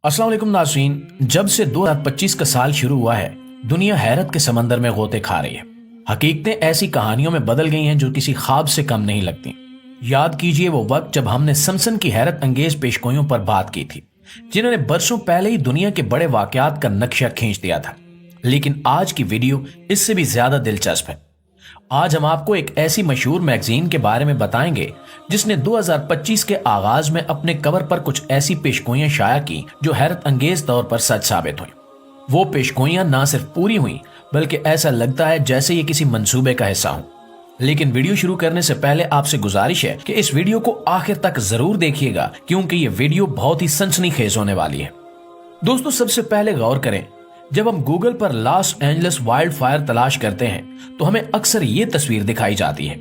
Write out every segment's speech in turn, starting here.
अस्सलाम वालेकुम नाज़रीन, जब से 2025 का साल शुरू हुआ है, दुनिया हैरत के समंदर में गोते खा रही है। हकीकतें ऐसी कहानियों में बदल गई हैं जो किसी ख्वाब से कम नहीं लगती। याद कीजिए वो वक्त जब हमने सनसन की हैरत अंगेज पेशगोइयों पर बात की थी, जिन्होंने बरसों पहले ही दुनिया के बड़े वाकयात का नक्शा खींच दिया था। लेकिन आज की वीडियो इससे भी ज्यादा दिलचस्प है। आज हम आपको एक ऐसी मशहूर मैगजीन के बारे में बताएंगे जिसने 2025 के आगाज में अपने कवर पर कुछ ऐसी पेशगोइयां शाया की जो हैरत अंगेज तौर पर सच साबित हुई। वो पेशगोइयां ना सिर्फ पूरी हुई बल्कि ऐसा लगता है जैसे ये किसी मंसूबे का हिस्सा हो। लेकिन वीडियो शुरू करने से पहले आपसे गुजारिश है कि इस वीडियो को आखिर तक जरूर देखिएगा, क्योंकि ये वीडियो बहुत ही सनसनीखेज होने वाली है। दोस्तों, सबसे पहले गौर करें, जब हम गूगल पर लॉस एंजलिस वाइल्ड फायर तलाश करते हैं तो हमें अक्सर ये तस्वीर दिखाई जाती है।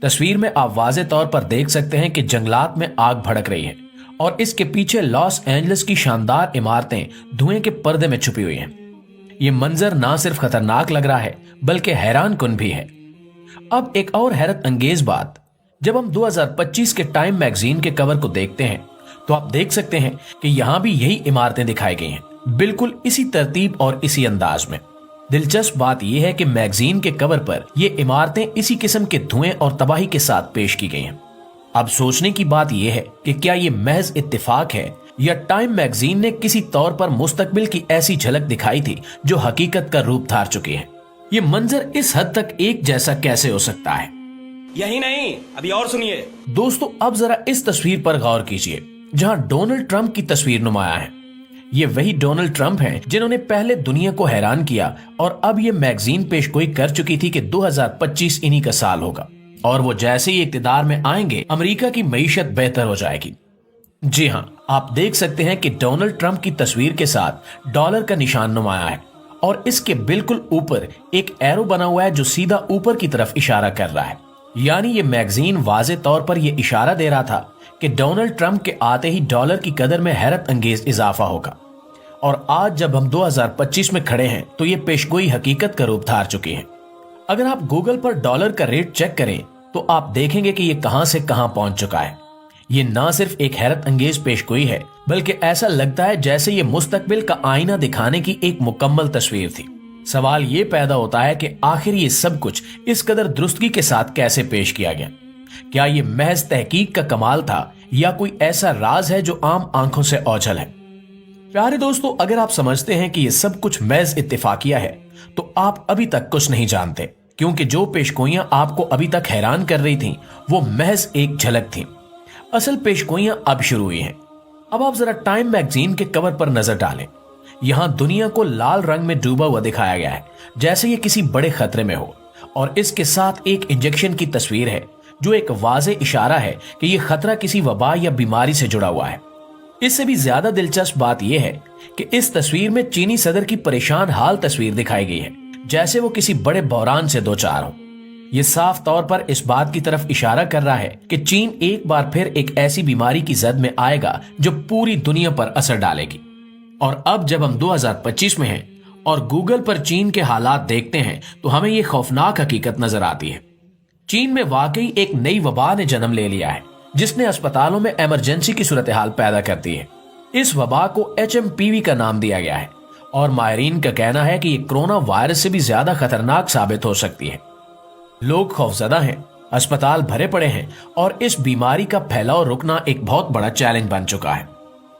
तस्वीर में आप वाज़े तौर पर देख सकते हैं कि जंगलात में आग भड़क रही है और इसके पीछे लॉस एंजलिस की शानदार इमारतें धुएं के पर्दे में छुपी हुई हैं। ये मंजर ना सिर्फ खतरनाक लग रहा है बल्कि हैरान कुन भी है। अब एक और हैरत अंगेज बात, जब हम 2025 के टाइम मैगजीन के कवर को देखते हैं तो आप देख सकते हैं कि यहाँ भी यही इमारतें दिखाई गई हैं, बिल्कुल इसी तरतीब और इसी अंदाज में। दिलचस्प बात यह है कि मैगजीन के कवर पर ये इमारतें इसी किस्म के धुएं और तबाही के साथ पेश की गई हैं। अब सोचने की बात यह है कि क्या ये महज इत्तेफाक है या टाइम मैगजीन ने किसी तौर पर मुस्तकबिल की ऐसी झलक दिखाई थी जो हकीकत का रूप धार चुकी है। ये मंजर इस हद तक एक जैसा कैसे हो सकता है? यही नहीं, अभी और सुनिए। दोस्तों, अब जरा इस तस्वीर पर गौर कीजिए जहां डोनाल्ड ट्रंप की तस्वीर नुमाया है। ये वही डोनाल्ड ट्रंप हैं जिन्होंने पहले दुनिया को हैरान किया और अब ये मैगजीन पेशगोई कर चुकी थी कि 2025 इन्हीं का साल होगा और वो जैसे ही इक्तिदार में आएंगे अमेरिका की मईशत बेहतर हो जाएगी। जी हाँ, आप देख सकते हैं कि डोनाल्ड ट्रंप की तस्वीर के साथ डॉलर का निशान नुमाया है और इसके बिल्कुल ऊपर एक एरो बना हुआ है जो सीधा ऊपर की तरफ इशारा कर रहा है। यानी ये मैगजीन वाज़े तौर पर यह इशारा दे रहा था कि डोनाल्ड ट्रंप के आते ही डॉलर की कदर में हैरत अंगेज इजाफा होगा। और आज जब हम 2025 में खड़े हैं तो ये पेशगोई हकीकत का रूप धार चुकी है। अगर आप गूगल पर डॉलर का रेट चेक करें तो आप देखेंगे कि ये कहां से कहां पहुंच चुका है। ये ना सिर्फ एक हैरत अंगेज पेशगोई है बल्कि ऐसा लगता है जैसे ये मुस्तकबिल का आईना दिखाने की एक मुकम्मल तस्वीर थी। सवाल ये पैदा होता है कि आखिर ये सब कुछ इस कदर दुरुस्तगी के साथ कैसे पेश किया गया? क्या ये महज तहकीक का कमाल था या कोई ऐसा राज है जो आम आंखों से ओझल है? प्यारे दोस्तों, अगर आप समझते हैं कि ये सब कुछ महज इत्तेफाकिया है तो आप अभी तक कुछ नहीं जानते, क्योंकि जो पेशगोइयां आपको अभी तक हैरान कर रही थीं वो महज एक झलक थी। असल पेशगोइयां अब शुरू हुई हैं। अब आप जरा टाइम मैगजीन के कवर पर नजर डालें। यहां दुनिया को लाल रंग में डूबा हुआ दिखाया गया है जैसे ये किसी बड़े खतरे में हो, और इसके साथ एक इंजेक्शन की तस्वीर है जो एक वाज़े इशारा है कि यह खतरा किसी वबा या बीमारी से जुड़ा हुआ है। इससे भी ज्यादा दिलचस्प बात यह है कि इस तस्वीर में चीनी सदर की परेशान हाल तस्वीर दिखाई गई है जैसे वो किसी बड़े बहरान से दो चार हो। ये साफ तौर पर इस बात की तरफ इशारा कर रहा है कि चीन एक बार फिर एक ऐसी बीमारी की जद में आएगा जो पूरी दुनिया पर असर डालेगी। और अब जब हम 2025 में हैं और गूगल पर चीन के हालात देखते हैं तो हमें ये खौफनाक हकीकत नजर आती है। चीन में वाकई एक नई वबा ने जन्म ले लिया है जिसने अस्पतालों में इमरजेंसी की सूरत हाल पैदा कर दी है। इस वबा को HMPV का नाम दिया गया है और माहिरीन का कहना है कि ये कोरोना वायरस से भी ज्यादा खतरनाक साबित हो सकती है। लोग खौफजदा हैं, अस्पताल भरे पड़े हैं और इस बीमारी का फैलाव रुकना एक बहुत बड़ा चैलेंज बन चुका है।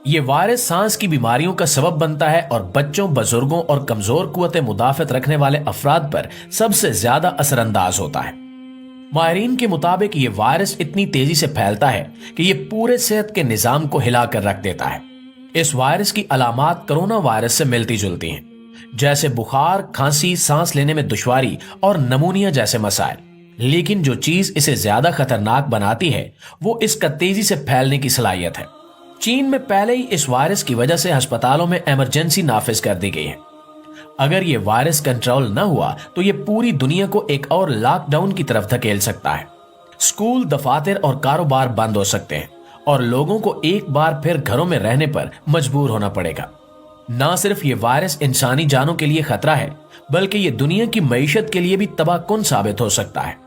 ये वायरस सांस की बीमारियों का सबब बनता है और बच्चों, बुजुर्गों और कमजोर कुव्वत मुदाफत रखने वाले अफराद पर सबसे ज्यादा असरअंदाज होता है। माहिरीन के मुताबिक ये वायरस इतनी तेजी से फैलता है कि ये पूरे सेहत के निजाम को हिला कर रख देता है। इस वायरस की अलामात कोरोना वायरस से मिलती जुलती हैं, जैसे बुखार, खांसी, सांस लेने में दुश्वारी और नमूनिया जैसे मसाइल। लेकिन जो चीज इसे ज्यादा खतरनाक बनाती है वो इसका तेजी से फैलने की सलाहियत है। चीन में पहले ही इस वायरस की वजह से अस्पतालों में इमरजेंसी नाफिज कर दी गई है। अगर ये वायरस कंट्रोल न हुआ तो ये पूरी दुनिया को एक और लॉकडाउन की तरफ धकेल सकता है। स्कूल, दफातर और कारोबार बंद हो सकते हैं और लोगों को एक बार फिर घरों में रहने पर मजबूर होना पड़ेगा। ना सिर्फ ये वायरस इंसानी जानों के लिए खतरा है बल्कि ये दुनिया की मईशत के लिए भी तबाहकुन साबित हो सकता है।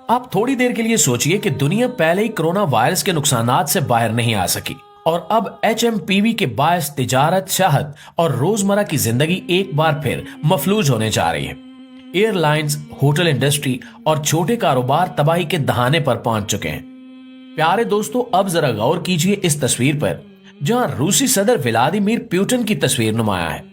आप थोड़ी देर के लिए सोचिए कि दुनिया पहले ही कोरोना वायरस के नुकसानात से बाहर नहीं आ सकी और अब HMPV के बायस तिजारत, चाहत और रोजमर्रा की जिंदगी एक बार फिर मफलूज होने जा रही है। एयरलाइंस, होटल इंडस्ट्री और छोटे कारोबार तबाही के दहाने पर पहुंच चुके हैं। प्यारे दोस्तों, अब जरा गौर कीजिए इस तस्वीर पर, जहां रूसी सदर व्लादिमीर पुतिन की तस्वीर नुमाया है।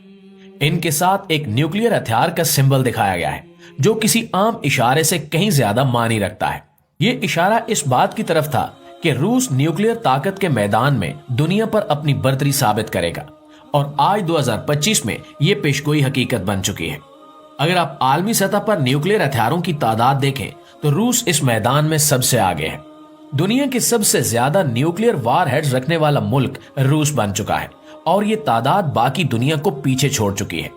इनके साथ एक न्यूक्लियर हथियार का सिंबल दिखाया गया है, जो किसी आम इशारे से कहीं ज्यादा मानी रखता है। ये इशारा इस बात की तरफ था कि रूस न्यूक्लियर ताकत के मैदान में दुनिया पर अपनी बर्तरी साबित करेगा, और आज 2025 में ये पेशगोई हकीकत बन चुकी है। अगर आप आलमी सतह पर न्यूक्लियर हथियारों की तादाद देखें तो रूस इस मैदान में सबसे आगे है। दुनिया के सबसे ज्यादा न्यूक्लियर वारहेड्स रखने वाला मुल्क रूस बन चुका है, और ये तादाद बाकी दुनिया को पीछे छोड़ चुकी है।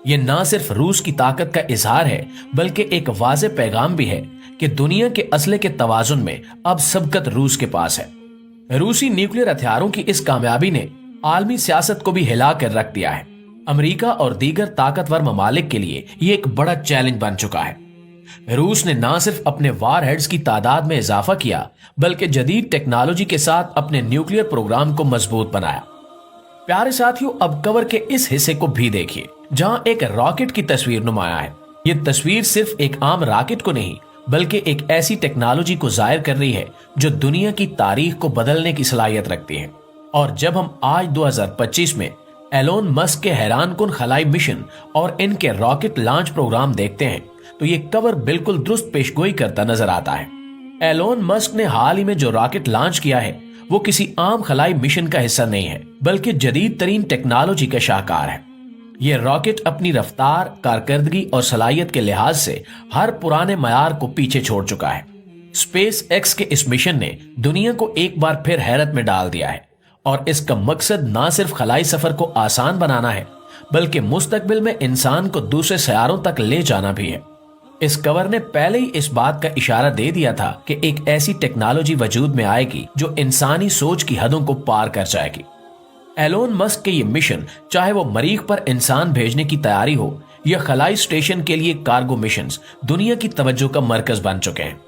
ये न सिर्फ रूस की ताकत का इजहार है, बल्कि एक वाज़ेह पैगाम भी है कि दुनिया के असले के तवाजुन में अब सबकत रूस के पास है। रूसी न्यूक्लियर हथियारों की इस कामयाबी ने आलमी सियासत को भी हिला कर रख दिया है। अमेरिका और दीगर ताकतवर ममालिक के लिए ये एक बड़ा चैलेंज बन चुका है। रूस ने न सिर्फ अपने वारहेड्स की तादाद में इजाफा किया, बल्कि जदीद टेक्नोलॉजी के साथ अपने न्यूक्लियर प्रोग्राम को मजबूत बनाया। प्यारे साथियों, अब कवर के इस हिस्से को भी देखिए, जहां एक रॉकेट की तस्वीर नुमाया है। ये तस्वीर सिर्फ एक आम रॉकेट को नहीं, बल्कि एक ऐसी टेक्नोलॉजी को जाहिर कर रही है जो दुनिया की तारीख को बदलने की सलाहियत रखती है। और जब हम आज 2025 में एलोन मस्क के हैरानकुन खलाई मिशन और इनके रॉकेट लॉन्च प्रोग्राम देखते हैं, तो ये कवर बिल्कुल दुरुस्त पेशगोई करता नजर आता है। एलोन मस्क ने हाल ही में जो रॉकेट लॉन्च किया है, वो किसी आम खलाई मिशन का हिस्सा नहीं है, बल्कि जदीद तरीन टेक्नोलॉजी का शाहकार है। ये रॉकेट अपनी रफ्तार, कारकर्दगी और सलाहियत के लिहाज से हर पुराने मयार को पीछे छोड़ चुका है। स्पेस एक्स के इस मिशन ने दुनिया को एक बार फिर हैरत में डाल दिया है, और इसका मकसद न सिर्फ खलाई सफर को आसान बनाना है, बल्कि मुस्तकबिल में इंसान को दूसरे सयारों तक ले जाना भी है। इस कवर ने पहले ही इस बात का इशारा दे दिया था कि एक ऐसी टेक्नोलॉजी वजूद में आएगी जो इंसानी सोच की हदों को पार कर जाएगी। एलोन मस्क के ये मिशन, चाहे वो मरीख पर इंसान भेजने की तैयारी हो या खलाई स्टेशन के लिए कार्गो मिशंस, दुनिया की तवज्जो का मरकज बन चुके हैं।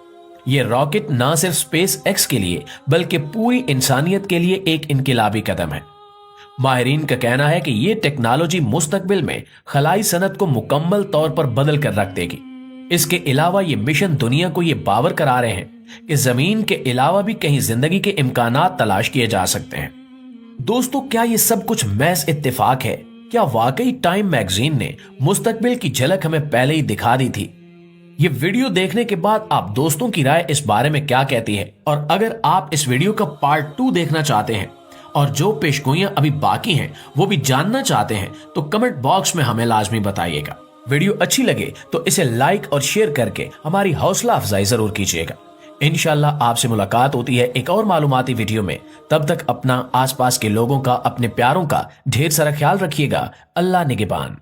ये रॉकेट न सिर्फ स्पेस एक्स के लिए, बल्कि पूरी इंसानियत के लिए एक इनकलाबी कदम है। माहिरीन का कहना है कि ये टेक्नोलॉजी मुस्तकबिल में खलाई सनत को मुकम्मल तौर पर बदल कर रख देगी। इसके अलावा ये मिशन दुनिया को ये बावर करा रहे हैं कि जमीन के अलावा भी कहीं जिंदगी के इम्कानात तलाश किए जा सकते हैं। दोस्तों, क्या ये सब कुछ महज इत्तेफाक है? क्या वाकई टाइम मैगजीन ने मुस्तकबिल की झलक हमें पहले ही दिखा दी थी? ये वीडियो देखने के बाद आप दोस्तों की राय इस बारे में क्या कहती है? और अगर आप इस वीडियो का पार्ट 2 देखना चाहते हैं और जो पेशगोइयां अभी बाकी हैं वो भी जानना चाहते हैं, तो कमेंट बॉक्स में हमें लाजमी बताइएगा। वीडियो अच्छी लगे तो इसे लाइक और शेयर करके हमारी हौसला अफजाई जरूर कीजिएगा। इंशाल्लाह आपसे मुलाकात होती है एक और मालूमाती वीडियो में। तब तक अपना, आसपास के लोगों का, अपने प्यारों का ढेर सारा ख्याल रखिएगा। अल्लाह निगहबान।